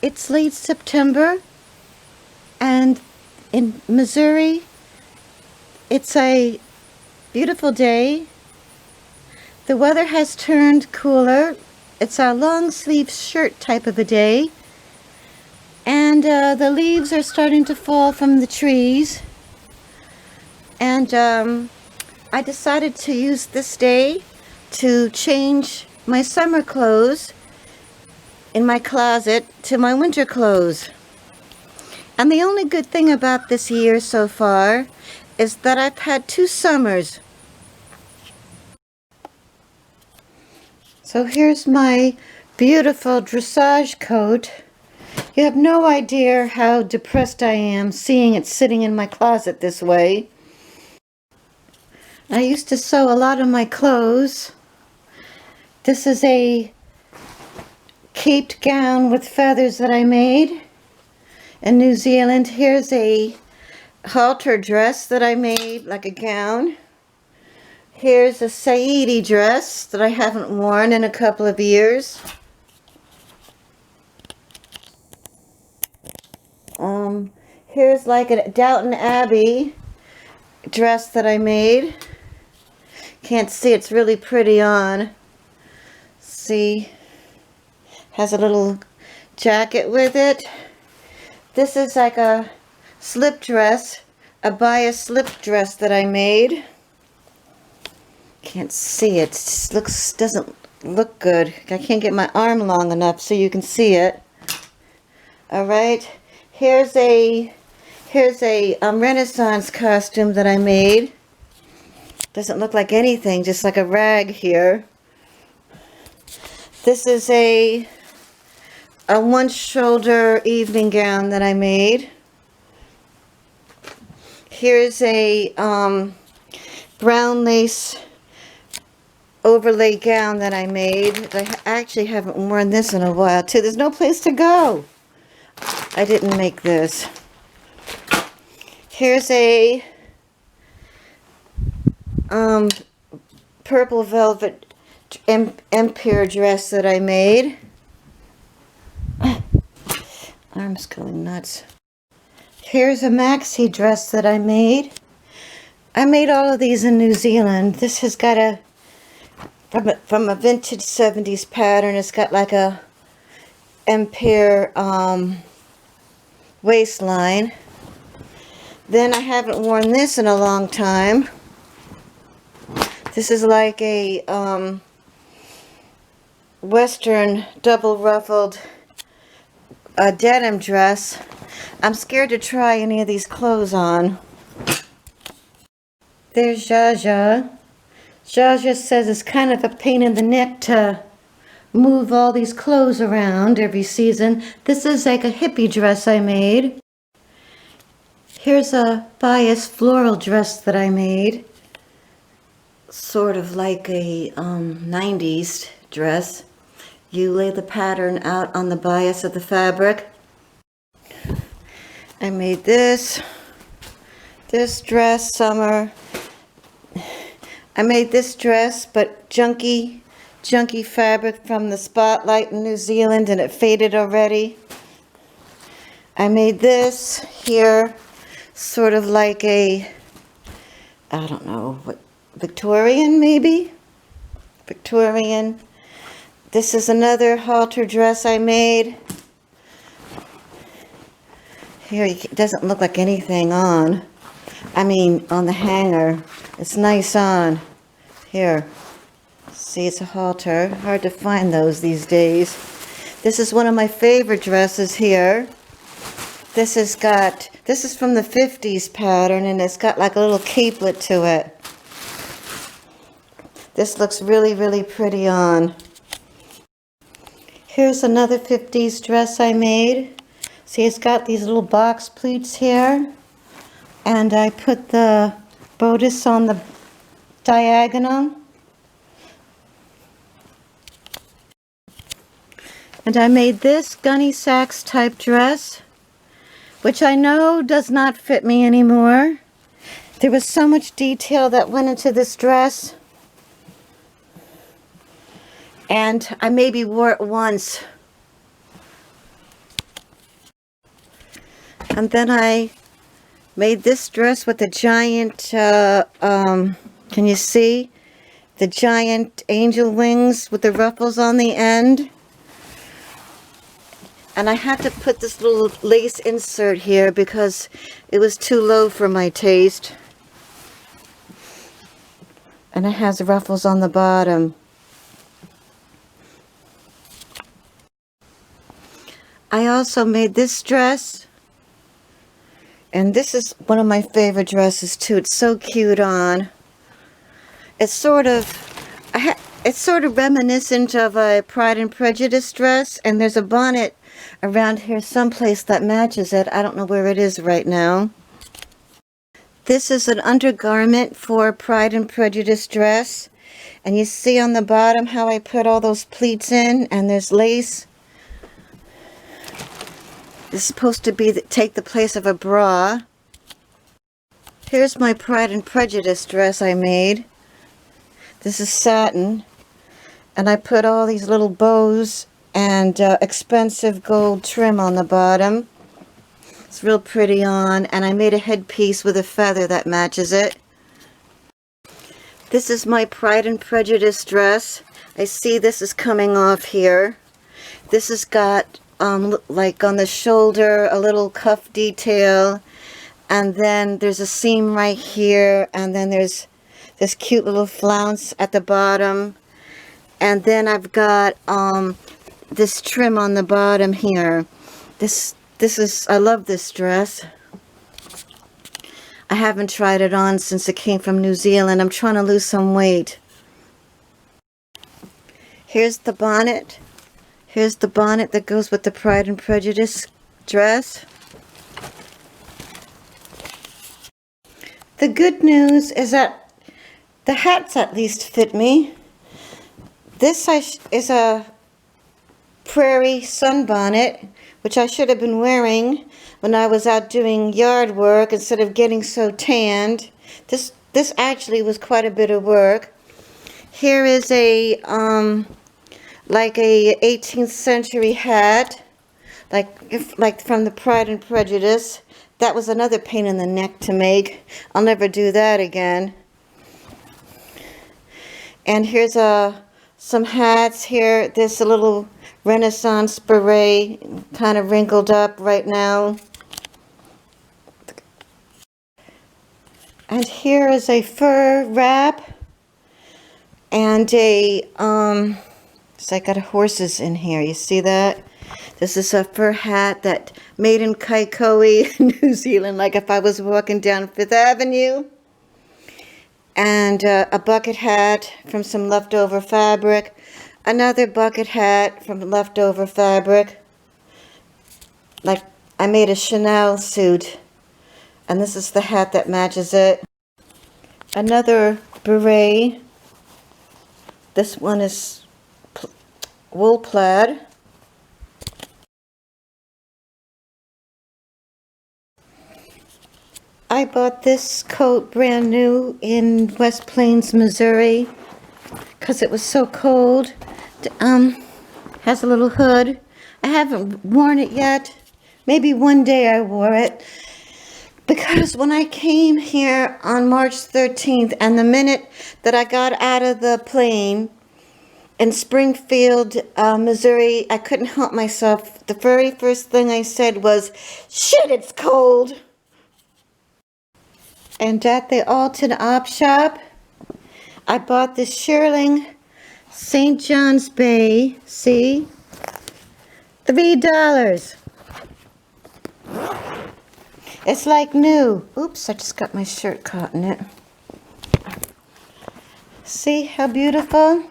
It's late September, and in Missouri, it's a beautiful day. The weather has turned cooler. It's a long sleeve shirt type of a day. And the leaves are starting to fall from the trees. And I decided to use this day to change my summer clothes in my closet to my winter clothes. And the only good thing about this year so far is that I've had 2 summers. So here's my beautiful dressage coat. You have no idea how depressed I am seeing it sitting in my closet this way. I used to sew a lot of my clothes. This is a caped gown with feathers that I made in New Zealand. Here's a halter dress that I made, like a gown. Here's a Saidi dress that I haven't worn in a couple of years. Here's like a Downton Abbey dress that I made. Can't see, it's really pretty on. See, has a little jacket with it. This is like a slip dress, a bias slip dress that I made. Can't see it. Doesn't look good. I can't get my arm long enough so you can see it. All right. Here's a Renaissance costume that I made. Doesn't look like anything, just like a rag here. This is a one-shoulder evening gown that I made. Here's a brown lace overlay gown that I made. I actually haven't worn this in a while too. There's no place to go. I didn't make this. Here's a purple velvet empire dress that I made. Arm's going nuts. Here's a maxi dress that I made. I made all of these in New Zealand. This has got from a vintage 70s pattern. It's got like a empire waistline. Then I haven't worn this in a long time. This is like a western double ruffled denim dress. I'm scared to try any of these clothes on. There's Jaja. Jaja says it's kind of a pain in the neck to move all these clothes around every season. This is like a hippie dress I made. Here's a bias floral dress that I made. Sort of like a 90s dress. You lay the pattern out on the bias of the fabric. I made this dress summer. I made this dress, but junky fabric from the Spotlight in New Zealand, and it faded already. I made this here, sort of like a, I don't know, what, Victorian maybe? Victorian. This is another halter dress I made. Here, it doesn't look like anything on. I mean, on the hanger. It's nice on. Here. See, it's a halter. Hard to find those these days. This is one of my favorite dresses here. This is from the 50s pattern, and it's got like a little capelet to it. This looks really, really pretty on. Here's another 50s dress I made. See, it's got these little box pleats here. And I put the bodice on the diagonal. And I made this Gunny Sacks type dress, which I know does not fit me anymore. There was so much detail that went into this dress. And I maybe wore it once. And then I made this dress with the giant, can you see? The giant angel wings with the ruffles on the end. And I had to put this little lace insert here because it was too low for my taste. And it has ruffles on the bottom. I also made this dress. And this is one of my favorite dresses too. It's so cute on. It's sort of reminiscent of a Pride and Prejudice dress. And there's a bonnet around here someplace that matches it. I don't know where it is right now. This is an undergarment for Pride and Prejudice dress. And you see on the bottom how I put all those pleats in, and there's lace. This is supposed to be take the place of a bra. Here's my Pride and Prejudice dress I made. This is satin. And I put all these little bows and expensive gold trim on the bottom. It's real pretty on. And I made a headpiece with a feather that matches it. This is my Pride and Prejudice dress. I see this is coming off here. This has got like on the shoulder a little cuff detail, and then there's a seam right here, and then there's this cute little flounce at the bottom, and then I've got this trim on the bottom here. This is, I love this dress. I haven't tried it on since it came from New Zealand. I'm trying to lose some weight. Here's the bonnet. Here's the bonnet that goes with the Pride and Prejudice dress. The good news is that the hats at least fit me. This is a prairie sunbonnet, which I should have been wearing when I was out doing yard work instead of getting so tanned. This actually was quite a bit of work. Here is a like a 18th century hat, like from the Pride and Prejudice. That was another pain in the neck to make. I'll never do that again. And here's some hats here. This a little Renaissance beret, kind of wrinkled up right now. And here is a fur wrap and a so I got horses in here. You see that? This is a fur hat that made in Kaikoui, New Zealand, like if I was walking down Fifth Avenue. And a bucket hat from some leftover fabric. Another bucket hat from leftover fabric. Like I made a Chanel suit. And this is the hat that matches it. Another beret. This one is wool plaid. I bought this coat brand new in West Plains, Missouri, because it was so cold. Has a little hood. I haven't worn it yet. Maybe one day I wore it. Because when I came here on March 13th, and the minute that I got out of the plane in Springfield, Missouri, I couldn't help myself. The very first thing I said was, "Shit, it's cold." And at the Alton Op Shop, I bought this shearling St. John's Bay, see? $3. It's like new. Oops, I just got my shirt caught in it. See how beautiful?